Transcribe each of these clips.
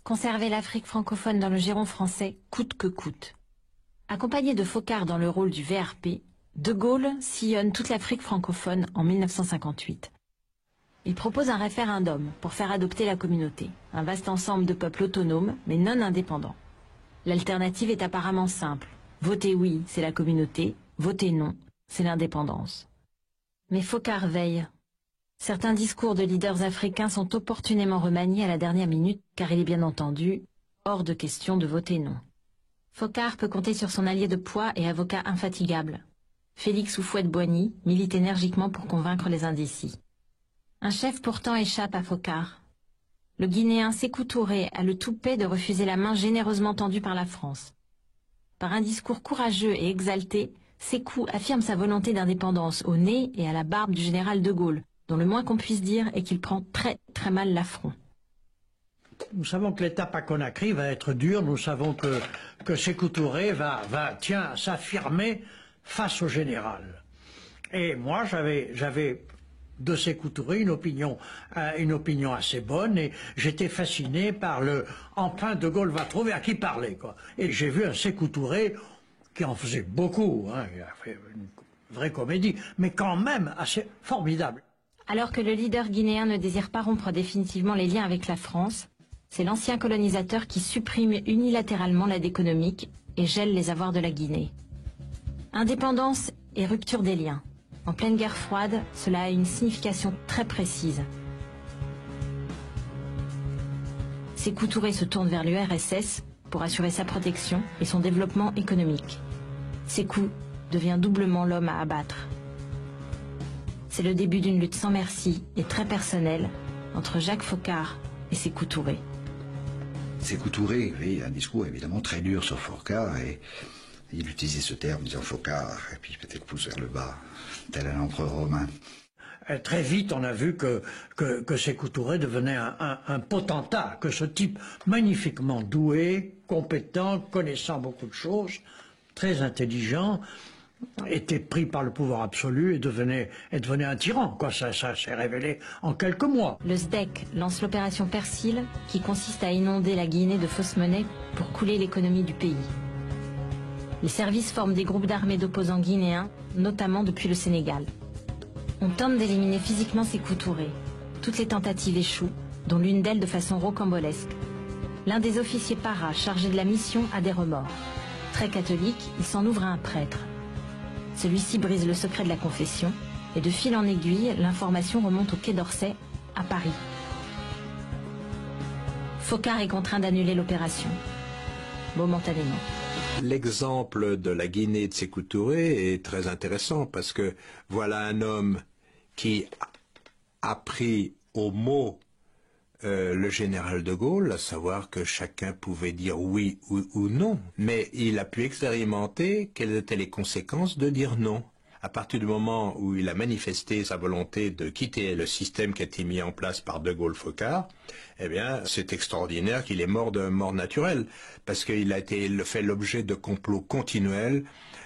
conserver l'Afrique francophone dans le giron français coûte que coûte. Accompagné de Foccart dans le rôle du VRP, De Gaulle sillonne toute l'Afrique francophone en 1958. Il propose un référendum pour faire adopter la communauté, un vaste ensemble de peuples autonomes mais non indépendants. L'alternative est apparemment simple. Voter oui, c'est la communauté, voter non, c'est l'indépendance. Mais Foccart veille. Certains discours de leaders africains sont opportunément remaniés à la dernière minute car il est bien entendu hors de question de voter non. Foccart peut compter sur son allié de poids et avocat infatigable. Félix Houphouët-Boigny milite énergiquement pour convaincre les indécis. Un chef pourtant échappe à Foccart. Le Guinéen Sékou Touré a le toupet de refuser la main généreusement tendue par la France. Par un discours courageux et exalté, Sékou affirme sa volonté d'indépendance au nez et à la barbe du général de Gaulle, dont le moins qu'on puisse dire est qu'il prend très très mal l'affront. Nous savons que l'étape à Conakry va être dure, nous savons que Sékou Touré va s'affirmer face au général. Et moi, j'avais de Sékou Touré une opinion assez bonne et j'étais fasciné par le « enfin de Gaulle va trouver à qui parler ». Et j'ai vu un Sékou Touré qui en faisait beaucoup, hein, il a fait une vraie comédie, mais quand même assez formidable. Alors que le leader guinéen ne désire pas rompre définitivement les liens avec la France, c'est l'ancien colonisateur qui supprime unilatéralement l'aide économique et gèle les avoirs de la Guinée. Indépendance et rupture des liens. En pleine guerre froide, cela a une signification très précise. Sékou Touré se tourne vers l'URSS pour assurer sa protection et son développement économique. Sékou devient doublement l'homme à abattre. C'est le début d'une lutte sans merci et très personnelle entre Jacques Foccart et Sékou Touré. Sékou Touré avait un discours évidemment très dur sur Foccart et il utilisait ce terme disant Foccart et puis peut-être pouce vers le bas, tel un empereur romain. Très vite, on a vu que Sékou Touré devenait un potentat, que ce type magnifiquement doué, compétent, connaissant beaucoup de choses, très intelligent, était pris par le pouvoir absolu et devenait un tyran. Ça s'est révélé en quelques mois. Le SDEC lance l'opération Persil, qui consiste à inonder la Guinée de fausses monnaies pour couler l'économie du pays. Les services forment des groupes d'armées d'opposants guinéens, notamment depuis le Sénégal. On tente d'éliminer physiquement Sékou Touré. Toutes les tentatives échouent, dont l'une d'elles de façon rocambolesque. L'un des officiers paras chargés de la mission a des remords. Très catholique, il s'en ouvre à un prêtre. Celui-ci brise le secret de la confession, et de fil en aiguille, l'information remonte au Quai d'Orsay, à Paris. Foccart est contraint d'annuler l'opération, momentanément. L'exemple de la Guinée de Sékou Touré est très intéressant parce que voilà un homme qui a pris au mot le général de Gaulle, à savoir que chacun pouvait dire oui ou non, mais il a pu expérimenter quelles étaient les conséquences de dire non. À partir du moment où il a manifesté sa volonté de quitter le système qui a été mis en place par De Gaulle-Foccart, eh bien, c'est extraordinaire qu'il est mort de mort naturelle, parce qu'il a fait l'objet de complots continuels,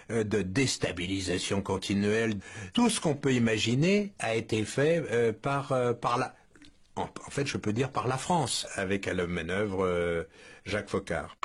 de déstabilisation continuelle. Tout ce qu'on peut imaginer a été fait en fait, je peux dire par la France, avec à la manœuvre Jacques Foccart.